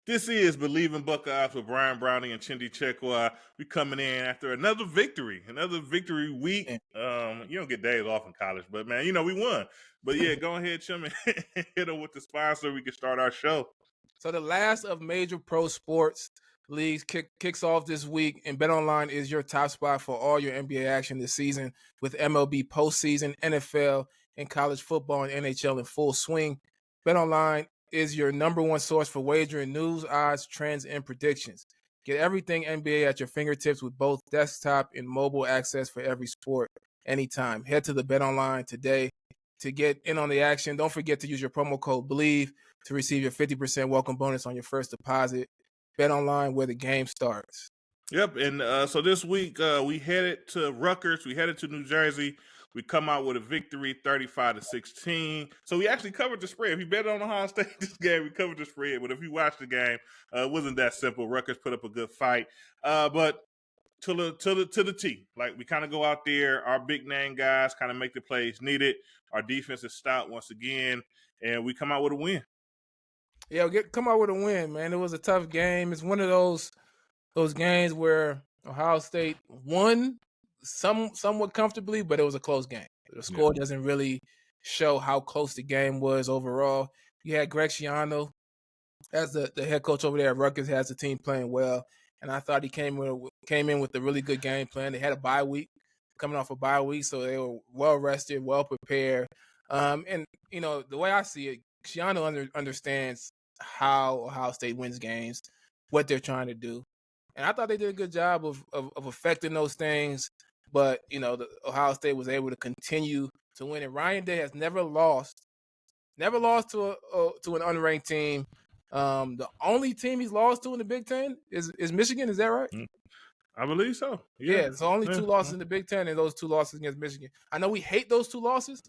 This is Bleav in Buckeyes with Brian Browning and Chindy Chekwa. We coming in after another victory week. Yeah. You don't get days off in college, but man, we won. But yeah, go ahead, Chum, and hit them with the sponsor. We can start our show. So the last of major pro sports leagues kicks off this week, and BetOnline is your top spot for all your NBA action this season with MLB postseason, NFL, and college football and NHL in full swing. BetOnline is your number one source for wagering news, odds, trends, and predictions. Get everything NBA at your fingertips with both desktop and mobile access for every sport anytime. Head to the BetOnline today to get in on the action. Don't forget to use your promo code Bleav to receive your 50% welcome bonus on your first deposit. BetOnline, where the game starts. Yep, and so this week we headed to Rutgers. We headed to New Jersey. We come out with a victory, 35-16. So we actually covered the spread. If you bet on Ohio State this game, we covered the spread. But if you watch the game, it wasn't that simple. Rutgers put up a good fight, but to the T. Like, we kind of go out there, our big name guys kind of make the plays needed. Our defense is stout once again, and we come out with a win. Yeah, come out with a win, man. It was a tough game. It's one of those games where Ohio State won somewhat comfortably, but it was a close game. The score doesn't really show how close the game was overall. You had Greg Schiano as the head coach over there at Rutgers, has the team playing well, and I thought he came in with a really good game plan. They had a bye week, coming off a bye week, so they were well rested, well prepared. And the way I see it, Schiano understands how Ohio State wins games, what they're trying to do. And I thought they did a good job of affecting those things. But, the Ohio State was able to continue to win. And Ryan Day has never lost to an unranked team. The only team he's lost to in the Big Ten is Michigan. Is that right? I believe so. Yeah, so only two losses in the Big Ten, and those two losses against Michigan. I know we hate those two losses,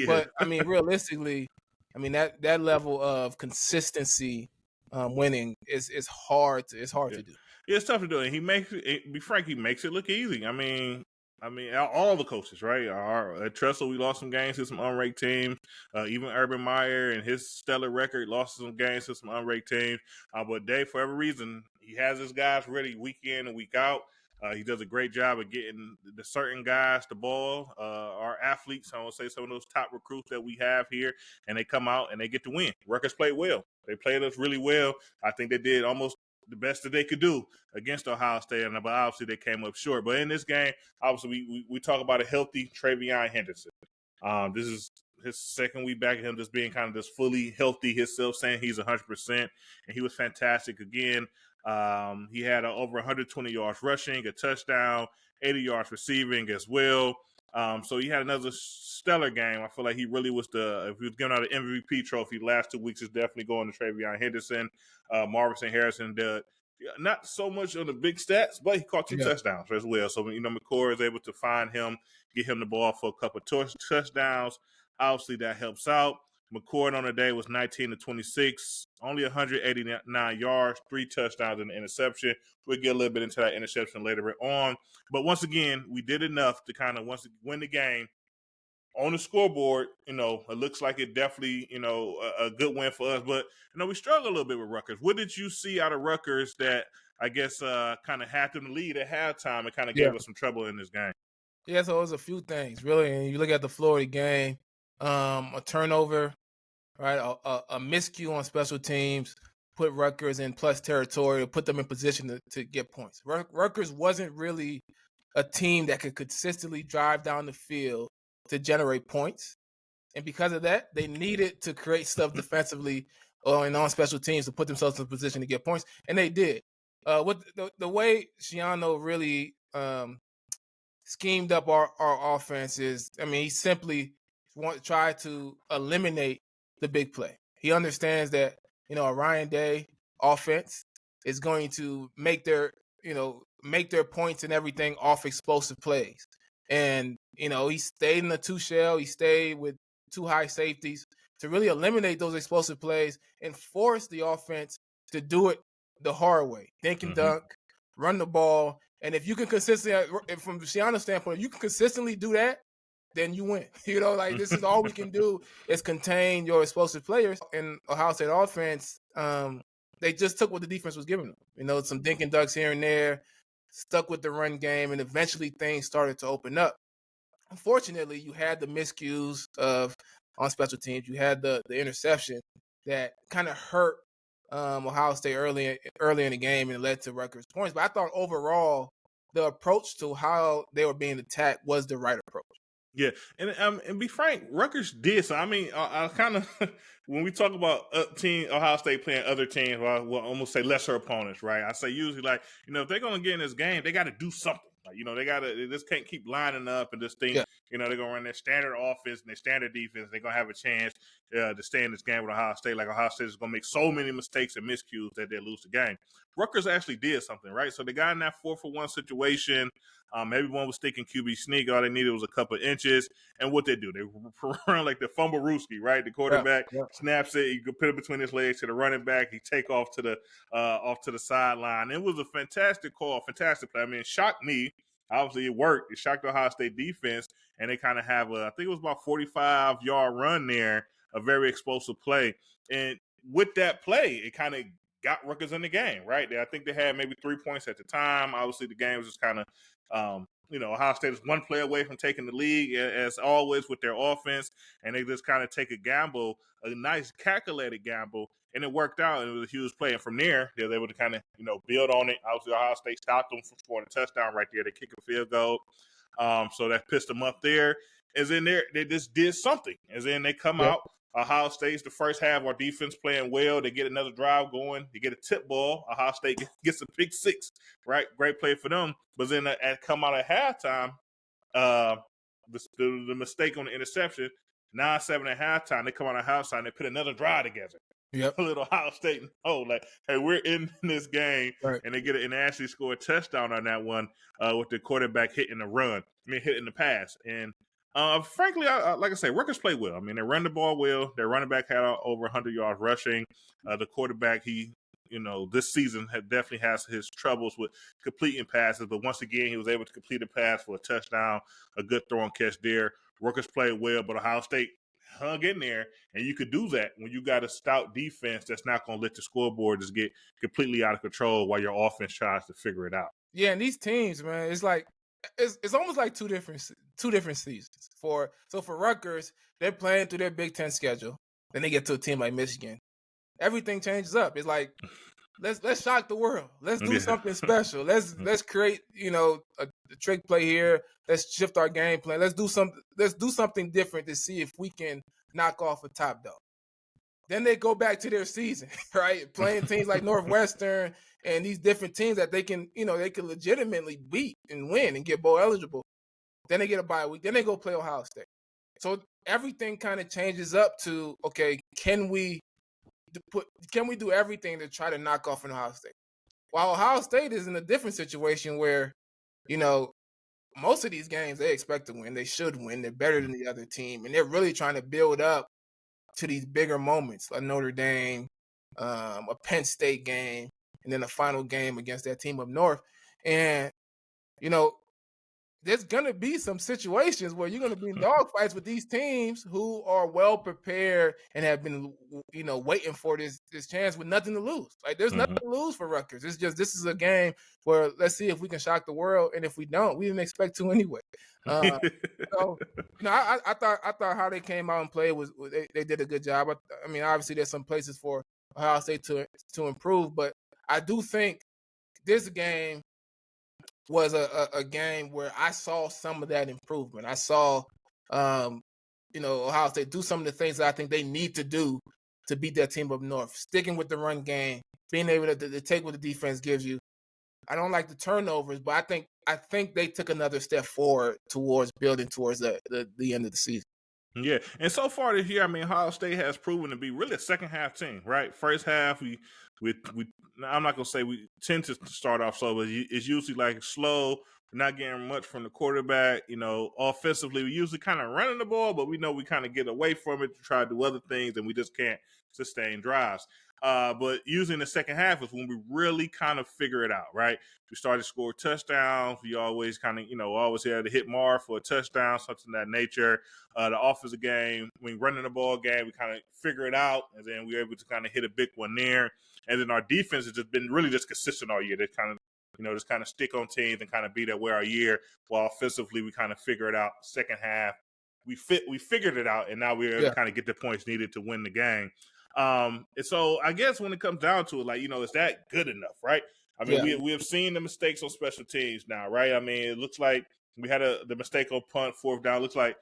but, realistically, that level of consistency winning is hard to do. Yeah, it's tough to do. And he makes it look easy. I mean, all the coaches, right? At Tressel, we lost some games to some unranked teams. Even Urban Meyer and his stellar record lost some games to some unranked teams. But Dave, for every reason, he has his guys ready week in and week out. He does a great job of getting the certain guys the ball. Our athletes, I want to say some of those top recruits that we have here, and they come out and they get the win. Rutgers played well. They played us really well. I think they did almost the best that they could do against Ohio State, but obviously they came up short. But in this game, obviously we talk about a healthy Travion Henderson. This is his second week back, him just being kind of just fully healthy himself, saying he's 100%, and he was fantastic again. He had over 120 yards rushing, a touchdown, 80 yards receiving as well. So he had another stellar game. I feel like he really was if he was giving out an MVP trophy the last 2 weeks, it's definitely going to Travion Henderson. Marv and Harrison did not so much on the big stats, but he caught two touchdowns as well. So, McCord is able to find him, get him the ball for a couple of touchdowns. Obviously, that helps out. McCord on the day was 19-26, only 189 yards, 3 touchdowns and an interception. We'll get a little bit into that interception later on. But once again, we did enough to kind of win the game. On the scoreboard, it looks like it definitely, a good win for us. But, we struggled a little bit with Rutgers. What did you see out of Rutgers that, I guess, kind of had them lead at halftime and kind of gave us some trouble in this game? Yeah, so it was a few things, really. And you look at the Florida game, a turnover, right, a miscue on special teams, put Rutgers in plus territory, put them in position to get points. Rutgers wasn't really a team that could consistently drive down the field to generate points. And because of that, they needed to create stuff defensively and on special teams to put themselves in a position to get points. And they did. With the way Schiano really schemed up our offense is, he simply try to eliminate the big play. He understands that, a Ryan Day offense is going to make their points and everything off explosive plays. And, he stayed in the 2-shell. He stayed with 2 high safeties to really eliminate those explosive plays and force the offense to do it the hard way. Dink and dunk, run the ball. And if you can consistently, from Schiano's standpoint, if you can consistently do that, then you win. This is all we can do is contain your explosive players. And Ohio State offense, they just took what the defense was giving them. You know, some dink and ducks here and there, stuck with the run game, and eventually things started to open up. Unfortunately, you had the miscues of on special teams. You had the interception that kind of hurt Ohio State early in the game and led to Rutgers points. But I thought overall the approach to how they were being attacked was the right approach. Yeah, and be frank, Rutgers did so. I mean, I kind of when we talk about Ohio State playing other teams, well, we'll almost say lesser opponents, right? I say usually like if they're gonna get in this game, they got to do something. Like they just can't keep lining up and just think Yeah. they're gonna run their standard offense and their standard defense. They're gonna have a chance to stay in this game with Ohio State. Like Ohio State is gonna make so many mistakes and miscues that they lose the game. Rutgers actually did something, right? So they got in that 4-for-1 situation. Everyone was thinking QB sneak. All they needed was a couple of inches. And what they do, they run like the fumble-rooski, right? The quarterback snaps it. You can put it between his legs to the running back. He take off to the sideline. It was a fantastic call, fantastic play. I mean, it shocked me. Obviously, it worked. It shocked the Ohio State defense, and they kind of have I think it was about 45-yard run there, a very explosive play. And with that play, it kind of got Rutgers in the game, right? I think they had maybe 3 points at the time. Obviously, the game was just kind of Ohio State is one play away from taking the lead, as always, with their offense, and they just kind of take a gamble, a nice calculated gamble, and it worked out, and it was a huge play. And from there, they were able to kind of, build on it. Obviously, Ohio State stopped them from scoring a touchdown right there. They kicked a field goal, so that pissed them up there. As in there, they just did something. As in they come out. Ohio State's the first half, our defense playing well. They get another drive going. They get a tip ball. Ohio State gets a pick six, right? Great play for them. But then come out at halftime, the mistake on the interception, 9-7 at halftime, they come out at halftime and they put another drive together. Yep. A little Ohio State, like, hey, we're in this game, right. And they actually score a touchdown on that one with the quarterback hitting the pass. And frankly, like I say, Rutgers play well. I mean, they run the ball well. Their running back had over 100 yards rushing. The quarterback, this season definitely has his troubles with completing passes. But once again, he was able to complete a pass for a touchdown, a good throw and catch there. Rutgers played well, but Ohio State hung in there. And you could do that when you got a stout defense that's not going to let the scoreboard just get completely out of control while your offense tries to figure it out. Yeah, and these teams, man, it's like it's almost like two different seasons. For Rutgers, they're playing through their Big Ten schedule. Then they get to a team like Michigan. Everything changes up. It's like let's shock the world. Let's do something special. Let's create a trick play here. Let's shift our game plan. Let's do something different to see if we can knock off a top dog. Then they go back to their season, right? Playing teams like Northwestern and these different teams that they can legitimately beat and win and get bowl eligible. Then they get a bye week. Then they go play Ohio State. So everything kind of changes up to, okay, can we do everything to try to knock off an Ohio State? While Ohio State is in a different situation where, most of these games they expect to win. They should win. They're better than the other team. And they're really trying to build up to these bigger moments, a Notre Dame, a Penn State game, and then a final game against that team up north. And, there's going to be some situations where you're going to be in dogfights with these teams who are well prepared and have been, waiting for this chance with nothing to lose. Like, there's nothing to lose for Rutgers. It's just this is a game where let's see if we can shock the world, and if we don't, we didn't expect to anyway. I thought how they came out and played was they did a good job. I mean, obviously there's some places for Ohio State to improve, but I do think this game was a game where I saw some of that improvement. I saw, Ohio State do some of the things that I think they need to do to beat that team up north. Sticking with the run game, being able to take what the defense gives you. I don't like the turnovers, but I think they took another step forward towards building towards the end of the season. Yeah, and so far this year, I mean, Ohio State has proven to be really a second half team, right? First half, we I'm not gonna say we tend to start off slow, but it's usually like slow. We're not getting much from the quarterback. Offensively, we usually kind of running the ball, but we know we kind of get away from it to try to do other things, and we just can't sustain drives. But usually in the second half is when we really kind of figure it out, right? We started to score touchdowns. We always kind of, always had to hit Marv for a touchdown, something of that nature. The offensive game, when running the ball game, we kind of figure it out, and then we were able to kind of hit a big one there. And then our defense has just been really just consistent all year. They kind of, just kind of stick on teams and kind of be that way our year. While offensively, we kind of figure it out. Second half, we figured it out, and now we're able to kind of get the points needed to win the game. And so I guess when it comes down to it, is that good enough, right? I mean, we have seen the mistakes on special teams now, right? I mean, it looks like we had the mistake on punt, fourth down. It looks like,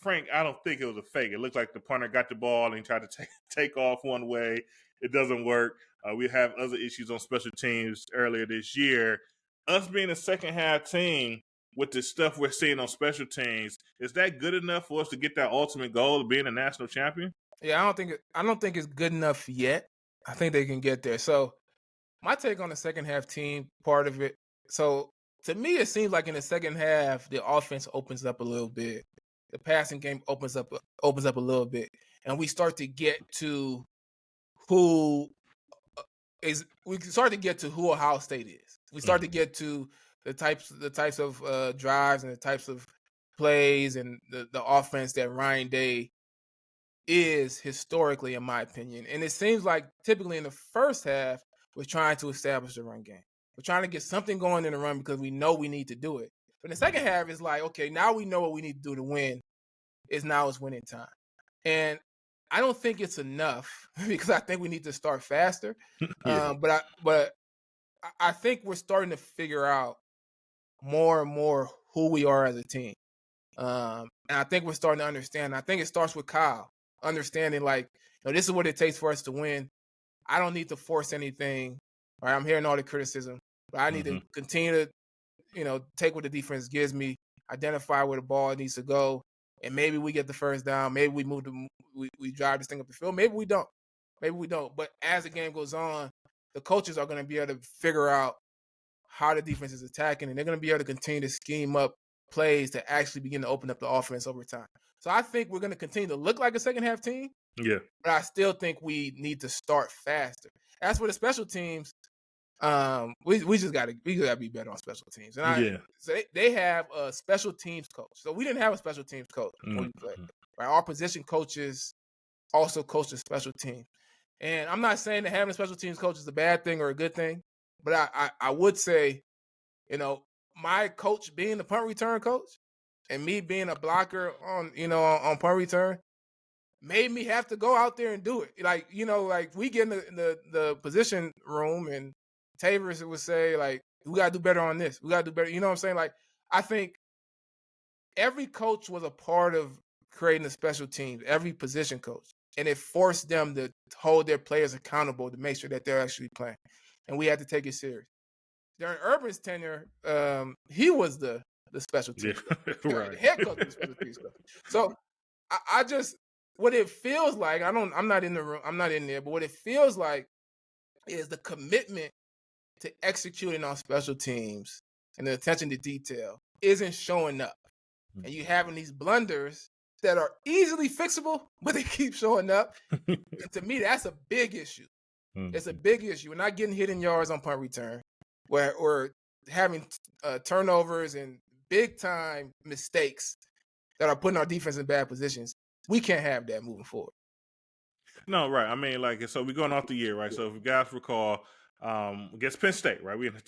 Frank, I don't think it was a fake. It looked like the punter got the ball and he tried to take off one way. It doesn't work. We have other issues on special teams earlier this year. Us being a second half team with the stuff we're seeing on special teams, is that good enough for us to get that ultimate goal of being a national champion? Yeah, I don't think it's good enough yet. I think they can get there. So my take on the second half team part of it. So to me, it seems like in the second half, the offense opens up a little bit. The passing game opens up a little bit, and we start to get to who Ohio State is. We start to get to the types of drives and the types of plays and the offense that Ryan Day is historically, in my opinion. And it seems like typically in the first half, we're trying to establish the run game. We're trying to get something going in the run because we know we need to do it. But in the second half, it's like, okay, now we know what we need to do to win. It's winning time. And I don't think it's enough because I think we need to start faster. But I think we're starting to figure out more and more who we are as a team. And I think we're starting to understand. I think it starts with Kyle understanding, this is what it takes for us to win. I don't need to force anything. Right? I'm hearing all the criticism, but I need to continue to, take what the defense gives me, identify where the ball needs to go, and maybe we get the first down. Maybe we we drive this thing up the field. Maybe we don't. But as the game goes on, the coaches are going to be able to figure out how the defense is attacking, and they're going to be able to continue to scheme up plays to actually begin to open up the offense over time. So I think we're going to continue to look like a second half team. Yeah. But I still think we need to start faster. As for the special teams, we just gotta be better on special teams. And so they have a special teams coach. So we didn't have a special teams coach when we played. Right? Our position coaches also coach the special team. And I'm not saying that having a special teams coach is a bad thing or a good thing, but I would say, my coach being the punt return coach and me being a blocker on punt return made me have to go out there and do it. We get in the position room and Tavers would say, we got to do better on this. We got to do better. You know what I'm saying? I think every coach was a part of creating the special teams, every position coach. And it forced them to hold their players accountable to make sure that they're actually playing. And we had to take it serious. During Urban's tenure, he was the special teams coach. Right. The head coach of the special teams coach. So I just, what it feels like, I'm not in the room, I'm not in there, but what it feels like is the commitment to executing on special teams and the attention to detail isn't showing up. And you having these blunders that are easily fixable, but they keep showing up. And to me, that's a big issue. It's a big issue. We're not getting hit in yards on punt return. We're having turnovers and big time mistakes that are putting our defense in bad positions. We can't have that moving forward. No, right. I mean, so we're going off the year, right? So if you guys recall, against Penn State, right? We in a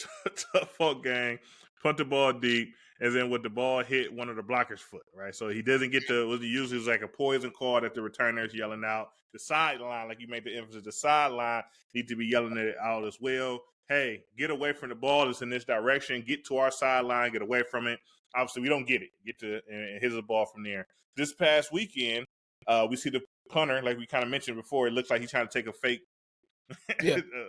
tough fuck game, punt the ball deep, and then with the ball hit one of the blockers' foot, right? So he doesn't get what he uses is like a poison call that the returner's yelling out. The sideline, like you made the emphasis, the sideline need to be yelling it out as well. Hey, get away from the ball that's in this direction. Get to our sideline. Get away from it. Obviously, we don't get it. Get to and hit the ball from there. This past weekend, we see the punter, like we kind of mentioned before. It looks like he's trying to take a fake,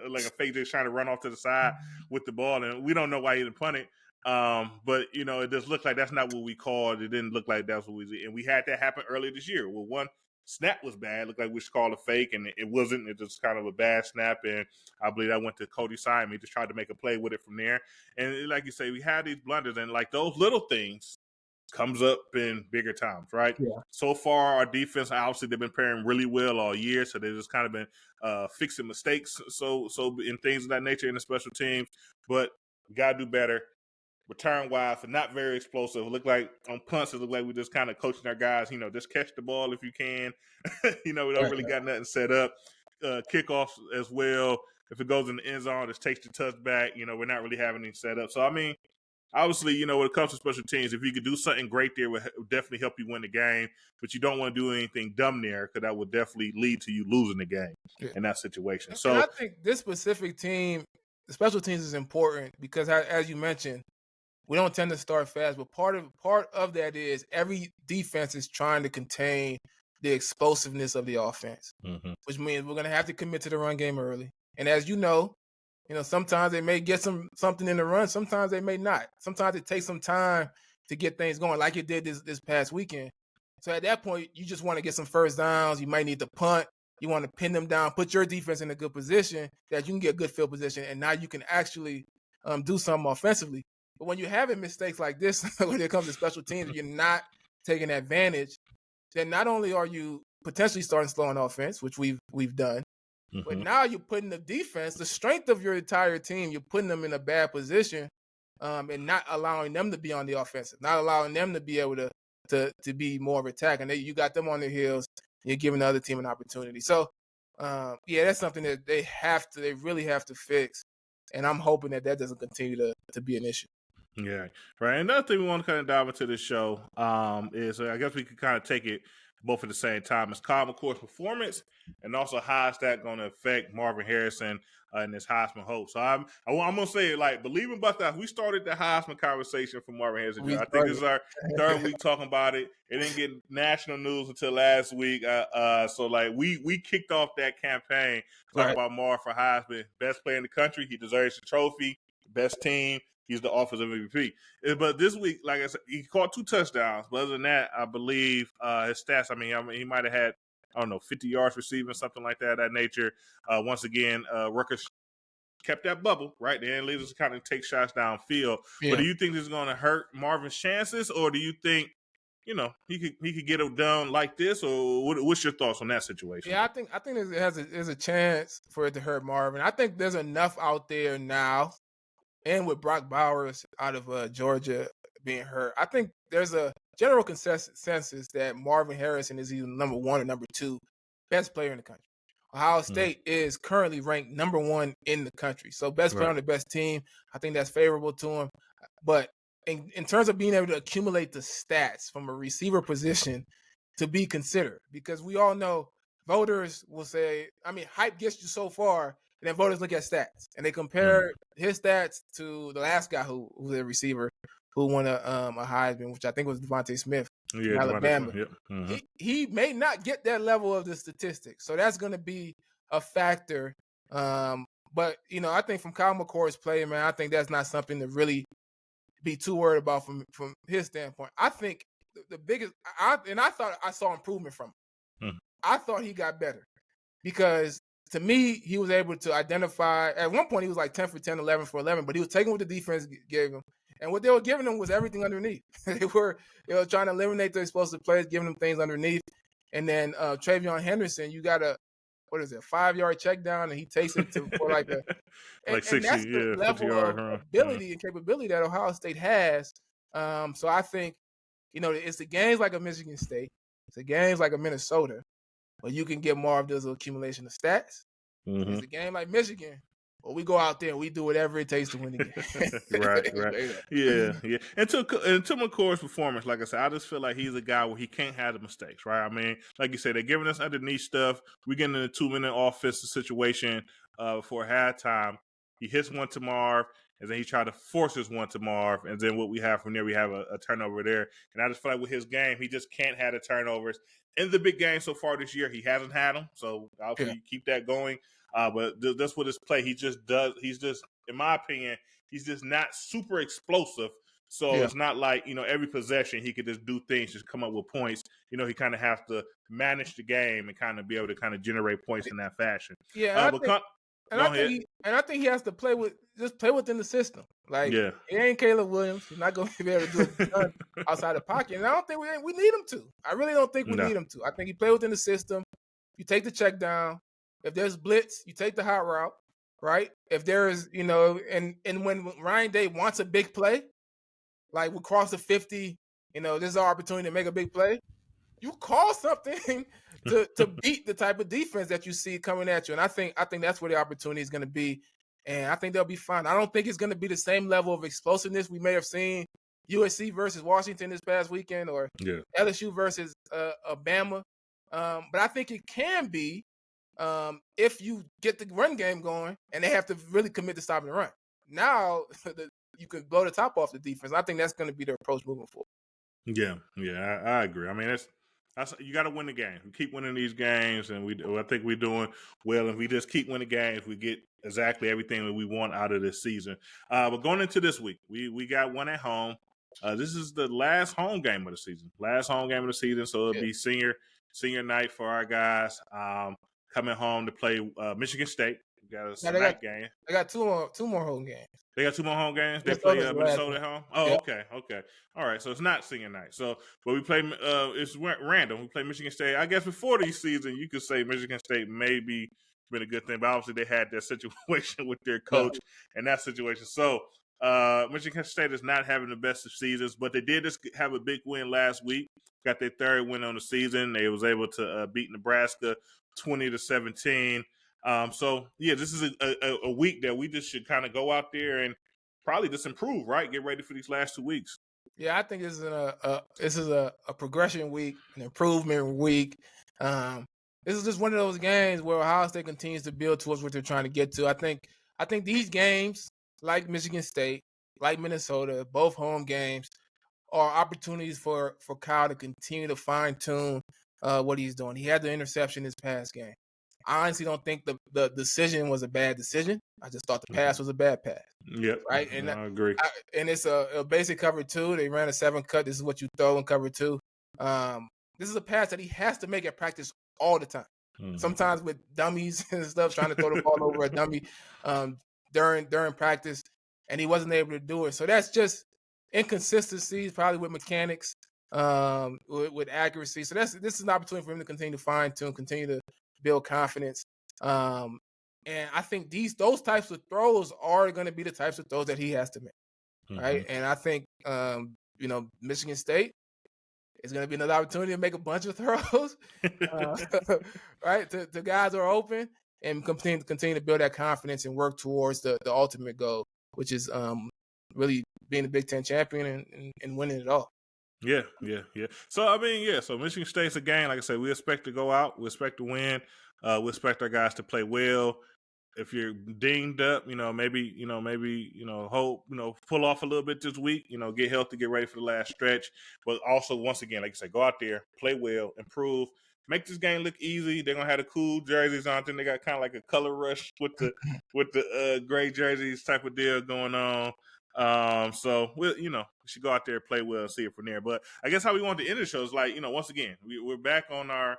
like a fake just trying to run off to the side with the ball, and we don't know why he didn't punt it. But it just looked like that's not what we called. It didn't look like that's what we did, and we had that happen earlier this year. Well, one snap was bad. It looked like we should call a fake, and it wasn't. It was kind of a bad snap, and I Bleav I went to Cody Simon. He just tried to make a play with it from there. And like you say, we had these blunders, and like those little things comes up in bigger times, right? Yeah. So far, our defense, obviously, they've been playing really well all year, so they've just kind of been fixing mistakes, so in things of that nature in the special teams. But we got to do better. Return-wise, not very explosive. It looked like on punts, it looked like we're just kind of coaching our guys, just catch the ball if you can. We don't really got nothing set up. Kickoffs as well. if it goes in the end zone, just takes the touchback. We're not really having any setup. So I mean, obviously, when it comes to special teams, if you could do something great there, would definitely help you win the game. But you don't want to do anything dumb there because that would definitely lead to you losing the game in that situation. And So I think this specific team, the special teams, is important because, as you mentioned, we don't tend to start fast. But part of that is every defense is trying to contain the explosiveness of the offense, which means we're going to have to commit to the run game early. And as you know, sometimes they may get something in the run. Sometimes they may not. Sometimes it takes some time to get things going, like it did this past weekend. So at that point, you just want to get some first downs. You might need to punt. You want to pin them down, put your defense in a good position that you can get good field position, and now you can actually do something offensively. But when you're having mistakes like this, when it comes to special teams, you're not taking advantage. Then not only are you potentially starting slow on offense, which we've done, but now you're putting the defense, the strength of your entire team, you're putting them in a bad position, and not allowing them to be on the offensive, not allowing them to be able to be more of an attack. And you got them on their heels. You're giving the other team an opportunity. So, that's something that they really have to fix. And I'm hoping that doesn't continue to be an issue. Yeah, right. Another thing we want to kind of dive into this show is I guess we could kind of take it both at the same time. It's Kyle McCord's performance, and also how is that going to affect Marvin Harrison and his Heisman hope. So I'm going to say, like, Bleav in Buckeyes, we started the Heisman conversation for Marvin Harrison. I think this is our third week talking about it. It didn't get national news until last week. So, like, we kicked off that campaign talking about Marv for Heisman. Best player in the country. He deserves the trophy. Best team. He's the offensive MVP. But this week, like I said, he caught 2 touchdowns. But other than that, I Bleav his stats, I mean, he might have had, 50 yards receiving, something like that nature. Once again, Rutgers kept that bubble, right? The leaders kind of take shots downfield. Yeah. But do you think this is going to hurt Marvin's chances, or do you think, he could get it done like this, or what's your thoughts on that situation? Yeah, I think there's a chance for it to hurt Marvin. I think there's enough out there now. And with Brock Bowers out of Georgia being hurt, I think there's a general consensus that Marvin Harrison is either number 1 or number 2 best player in the country. Ohio State is currently ranked number 1 in the country. So best player on the best team, I think that's favorable to him. But in terms of being able to accumulate the stats from a receiver position to be considered, because we all know voters will say, hype gets you so far. And then voters look at stats, and they compare his stats to the last guy who was a receiver who won a Heisman, which I think was Devontae Smith in Alabama. Yep. He may not get that level of the statistics, so that's going to be a factor. But, I think from Kyle McCord's play, man, I think that's not something to really be too worried about from his standpoint. I think the biggest – I thought I saw improvement from him. I thought he got better because – to me, he was able to identify. At one point, he was like 10 for 10, 11 for 11, but he was taking what the defense gave him. And what they were giving him was everything underneath. They were trying to eliminate the explosive plays, giving him things underneath. And then Travion Henderson, you got a 5-yard check down, and he takes it for like a – like 60, and that's the level of ability and capability that Ohio State has. So I think, it's the games like a Michigan State. It's the games like a Minnesota. But you can get Marv does an accumulation of stats. It's a game like Michigan, but we go out there and we do whatever it takes to win the game. Right. Yeah. And to McCord's performance, like I said, I just feel like he's a guy where he can't have the mistakes, right? I mean, like you said, they're giving us underneath stuff. We get in a 2-minute offensive situation before halftime. He hits one to Marv, and then he tried to force his one to Marv. And then what we have from there, we have a turnover there. And I just feel like with his game, he just can't have the turnovers. In the big game so far this year, he hasn't had them. So obviously you keep that going. But that's what his play. He just does. He's just, in my opinion, he's just not super explosive. So it's not like, every possession he could just do things, just come up with points. He kind of has to manage the game and kind of be able to kind of generate points in that fashion. Yeah. I think he has to play within the system. Like, he ain't Caleb Williams. He's not going to be able to do it outside the pocket. And I don't think we need him to. I really don't think we need him to. I think he play within the system. You take the check down. If there's blitz, you take the hot route, right? If there is, and when Ryan Day wants a big play, like we cross the 50, this is our opportunity to make a big play. You call something to beat the type of defense that you see coming at you. And I think that's where the opportunity is going to be. And I think they'll be fine. I don't think it's going to be the same level of explosiveness we may have seen USC versus Washington this past weekend, or LSU versus Bama. But I think it can be if you get the run game going, and they have to really commit to stopping the run. Now you can blow the top off the defense. I think that's going to be their approach moving forward. Yeah, I agree. I mean, that's you got to win the game. We keep winning these games, and I think we're doing well. If we just keep winning games, we get exactly everything that we want out of this season. But going into this week, we got one at home. This is the last home game of the season. So it'll be senior night for our guys. Coming home to play Michigan State. We got a night game. They got two more home games. They got 2 more home games. They play Minnesota at home. Oh, yep. Okay. All right. So it's not senior night. So, but we play. It's random. We play Michigan State. I guess before the season, you could say Michigan State maybe been a good thing, but obviously they had their situation with their coach and that situation. So, Michigan State is not having the best of seasons, but they did just have a big win last week. Got their 3rd win on the season. They was able to beat Nebraska 20-17. So this is a week that we just should kind of go out there and probably just improve, right? Get ready for these last 2 weeks. Yeah, I think this is a progression week, an improvement week. This is just one of those games where Ohio State continues to build towards what they're trying to get to. I think these games, like Michigan State, like Minnesota, both home games, are opportunities for Kyle to continue to fine tune what he's doing. He had the interception this past game. I honestly don't think the decision was a bad decision. I just thought the pass was a bad pass. Yep. Right. And I agree. And it's a basic cover 2. They ran a 7 cut. This is what you throw in cover 2. This is a pass that he has to make at practice all the time. Mm-hmm. Sometimes with dummies and stuff, trying to throw the ball over a dummy during practice, and he wasn't able to do it. So that's just inconsistencies, probably with mechanics, with accuracy. So this is an opportunity for him to continue to fine tune, continue to build confidence. And I think those types of throws are going to be the types of throws that he has to make, right? Mm-hmm. And I think Michigan State is going to be another opportunity to make a bunch of throws, right? The guys are open, and continue to build that confidence and work towards the ultimate goal, which is really being the Big Ten champion and winning it all. Yeah. So, so Michigan State's a game, like I said, we expect to go out. We expect to win. We expect our guys to play well. If you're dinged up, maybe pull off a little bit this week, get healthy, get ready for the last stretch. But also, once again, like I said, go out there, play well, improve, make this game look easy. They're going to have the cool jerseys on. I think they got kind of like a color rush with the gray jerseys type of deal going on. So we should go out there, play well, and see it from there. But I guess how we want to end the show is like, once again, we're back on our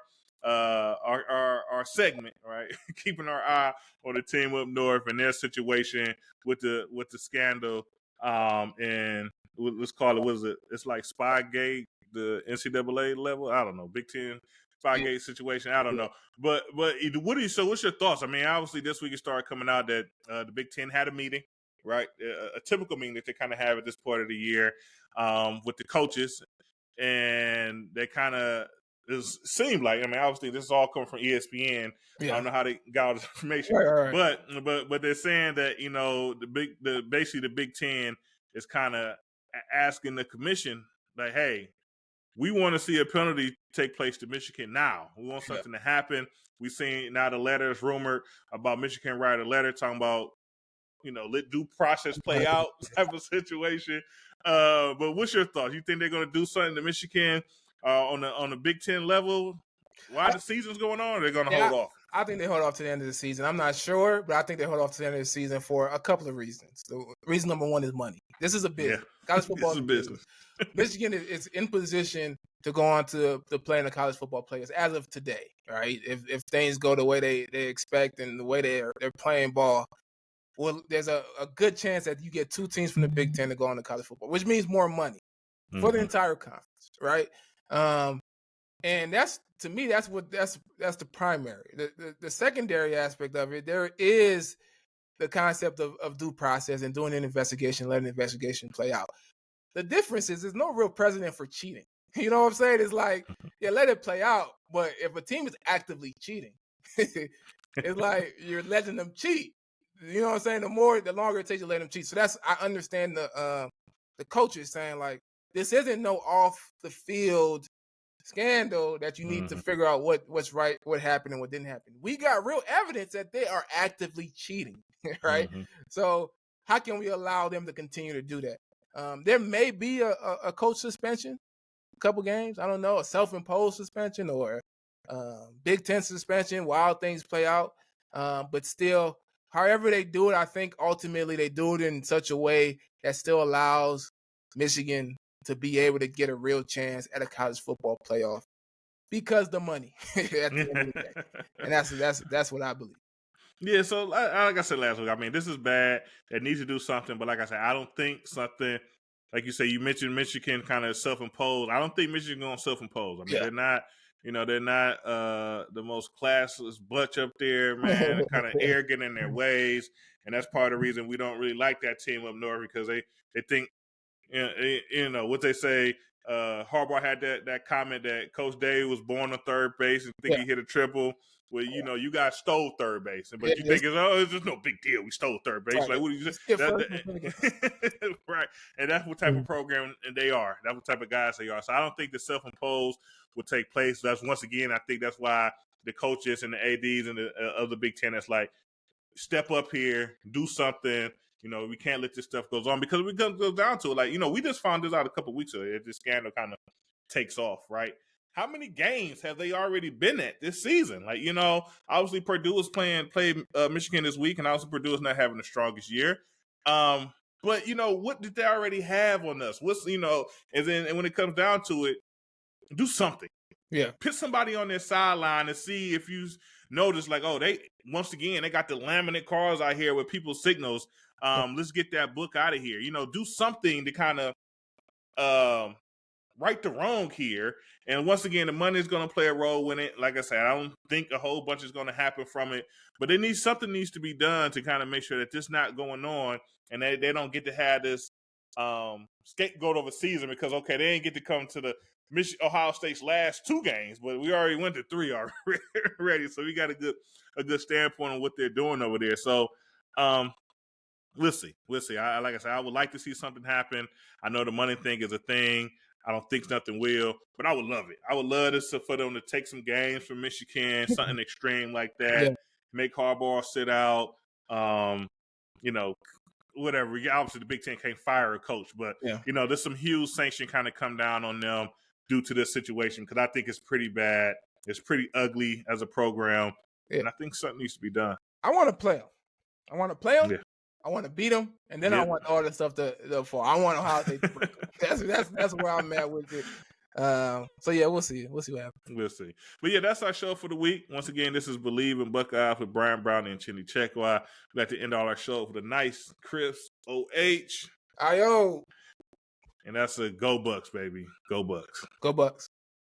segment, right? Keeping our eye on the team up north and their situation with the scandal. And let's call it, what is it? It's like Spygate, the NCAA level. I don't know, Big Ten Spygate situation. I don't know. But Woody, so what's your thoughts? I mean, obviously this week it started coming out that the Big Ten had a meeting. Right, a typical meeting that they kind of have at this point of the year with the coaches, and they kind of seemed like, obviously this is all coming from ESPN. Yeah. I don't know how they got all this information, right. But they're saying that basically the Big Ten is kind of asking the commission like, hey, we want to see a penalty take place to Michigan now. We want something to happen. We've seen now the letter is rumored about Michigan write a letter talking about, let due process play out type of situation. But what's your thoughts? You think they're going to do something to Michigan on the Big Ten level while the season's going on, or they're going to hold off? I think they hold off to the end of the season. I'm not sure, but I think they hold off to the end of the season for a couple of reasons. The reason number one is money. This is a business. Yeah. College football is a business. Michigan is in position to go on to play in the college football players as of today, right? If things go the way they expect and the way they're playing ball, well, there's a good chance that you get 2 teams from the Big Ten to go on to college football, which means more money for the entire conference, right? And that's, to me, that's the primary. The secondary aspect of it, there is the concept of due process and doing an investigation, letting the investigation play out. The difference is there's no real precedent for cheating. You know what I'm saying? It's like, let it play out, But if a team is actively cheating, it's like you're letting them cheat. You know what I'm saying? The longer it takes to let them cheat. So I understand the coaches saying like this isn't no off the field scandal that you need to figure out what's right, what happened, and what didn't happen. We got real evidence that they are actively cheating, right? So how can we allow them to continue to do that? There may be a coach suspension, a couple games. I don't know, a self-imposed suspension or Big Ten suspension while things play out. But still, however they do it, I think ultimately they do it in such a way that still allows Michigan to be able to get a real chance at a college football playoff because the money at the end of the day. And that's what I Bleav. Yeah, so like I said last week, I mean, this is bad. It needs to do something, but like I said, I don't think something like you say. You mentioned Michigan kind of self-imposed. I don't think Michigan going to self-impose. I mean, they're not. They're not the most classless bunch up there, man. Kind of arrogant in their ways, and that's part of the reason we don't really like that team up north because they think, what they say. Harbaugh had that comment that Coach Dave was born on third base and think he hit a triple. Well, you guys stole third base, but you think it's just no big deal. We stole third base. Right. Like, what do you say? Right, and that's what type of program they are. That's what type of guys they are. So I don't think the self-imposed will take place. That's once again, I think that's why the coaches and the ads and the other Big Ten that's like, step up here, do something. We can't let this stuff goes on because we go down to it. Like, we just found this out a couple of weeks ago. This scandal kind of takes off, right? How many games have they already been at this season? Like, obviously Purdue is played Michigan this week, and obviously Purdue is not having the strongest year. But what did they already have on us? And when it comes down to it, do something. Yeah. Put somebody on their sideline and see if you notice, like, oh, they got the laminate cars out here with people's signals. Let's get that book out of here. Do something to kind of right the wrong here. And once again, the money is going to play a role in it. Like I said, I don't think a whole bunch is going to happen from it, but something needs to be done to kind of make sure that this not going on and they don't get to have this scapegoat of a season because, okay, they didn't get to come to the Ohio State's last 2 games, but we already went to 3 already. So we got a good standpoint on what they're doing over there. So we'll see. Like I said, I would like to see something happen. I know the money thing is a thing. I don't think nothing will, but I would love it. I would love this for them to take some games from Michigan, something extreme like that, make Harbaugh sit out, whatever. Obviously, the Big Ten can't fire a coach, but, there's some huge sanction kind of come down on them due to this situation because I think it's pretty bad. It's pretty ugly as a program, and I think something needs to be done. I want to play them. Yeah. I want to beat them, and then I want all the stuff to fall. I want Ohio State to break them. That's where I'm at with it. So yeah, we'll see. We'll see what happens. We'll see. But yeah, that's our show for the week. Once again, this is Bleav in Buckeye with Brian Brown and Chinny Chekwa. We got to end all our show with a nice, crisp OH. Ayo. And that's a go Bucks, baby. Go Bucks. Go Bucks.